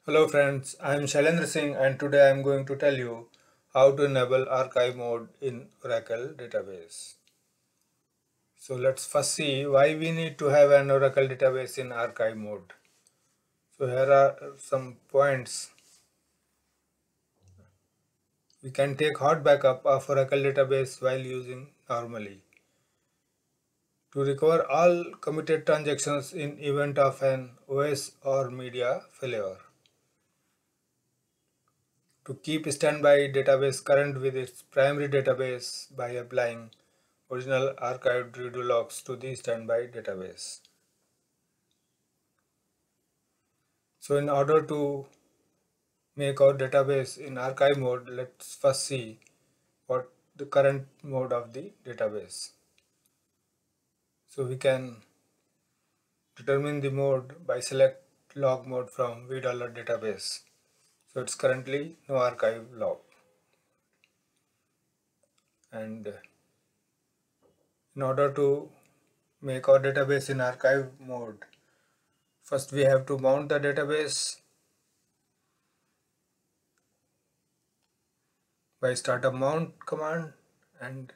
Hello friends, I am Shailendra Singh and today I am going to tell you how to enable archive mode in Oracle database. So let's first see why we need to have an Oracle database in archive mode. So here are some points. We can take hot backup of Oracle database while using normally. To recover all committed transactions in event of an OS or media failure. To keep standby database current with its primary database by applying original archived redo logs to the standby database. So in order to make our database in archive mode, let's first see what the current mode of the database. So we can determine the mode by select log mode from $v database. So it's currently no archive log. And in order to make our database in archive mode, first we have to mount the database by startup mount command, and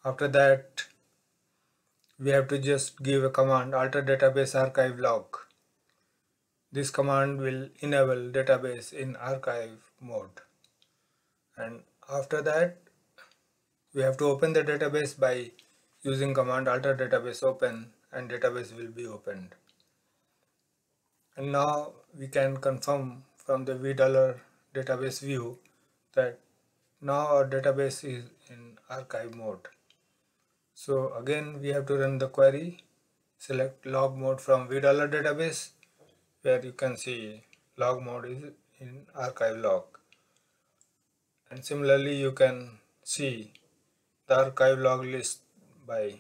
after that we have to just give a command alter database archive log. This command will enable database in archive mode, and after that we have to open the database by using command alter database open, and database will be opened. And now we can confirm from the $v database view that now our database is in archive mode. So again we have to run the query, select log mode from $v database, where you can see log mode is in archive log, and similarly you can see the archive log list by,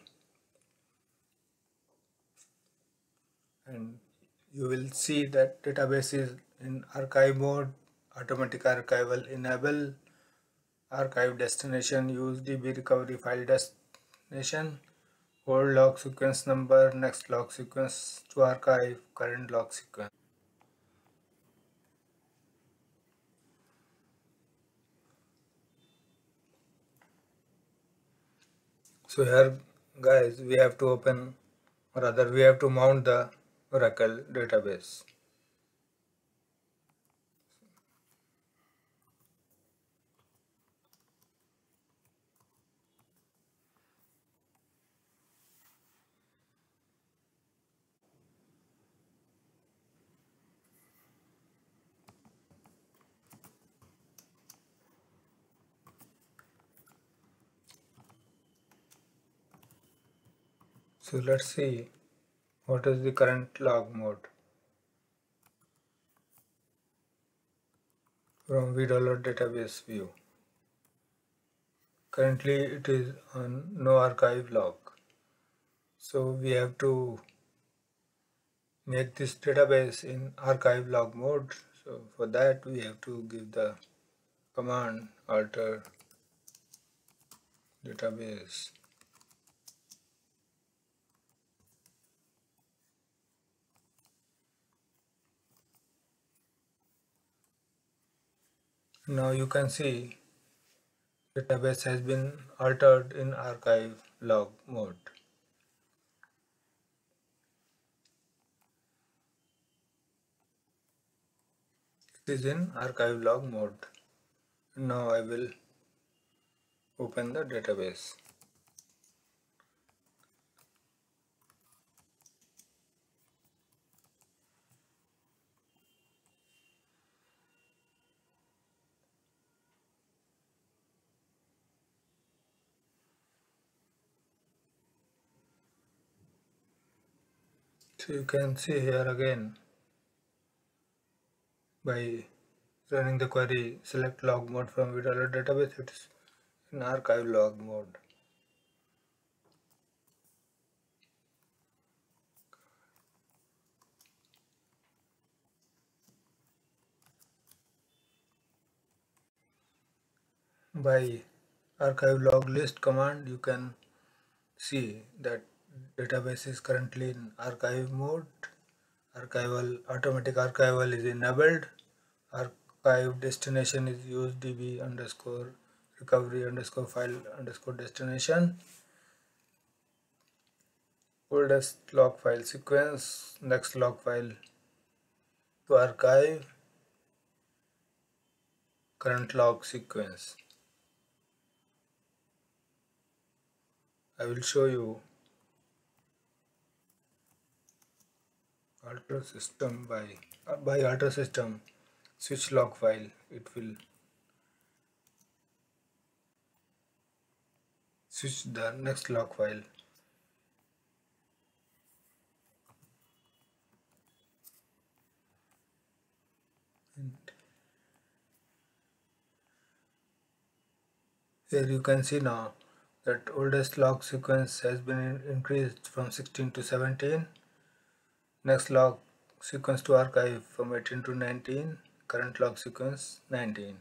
and you will see that database is in archive mode, automatic archival enable, archive destination use db recovery file destination, old log sequence number, next log sequence to archive, current log sequence. So here guys, we have to open, or rather we have to mount the Oracle database. So let's see what is the current log mode from $v database view. Currently it is on no archive log. So we have to make this database in archive log mode. So for that we have to give the command alter database. Now you can see database has been altered in archive log mode. It is in archive log mode. Now I will open the database. So you can see here again, by running the query select log mode from $v database, it is in archive log mode. By archive log list command you can see that database is currently in archive mode. Archival, automatic archival is enabled, archive destination is use db underscore recovery underscore file underscore destination. Oldest log file sequence, next log file to archive, current log sequence. I will show you alter system by alter system switch log file. It will switch the next log file. And here you can see now that oldest log sequence has been increased from 16 to 17. Next log sequence to archive from 18 to 19. Current log sequence 19.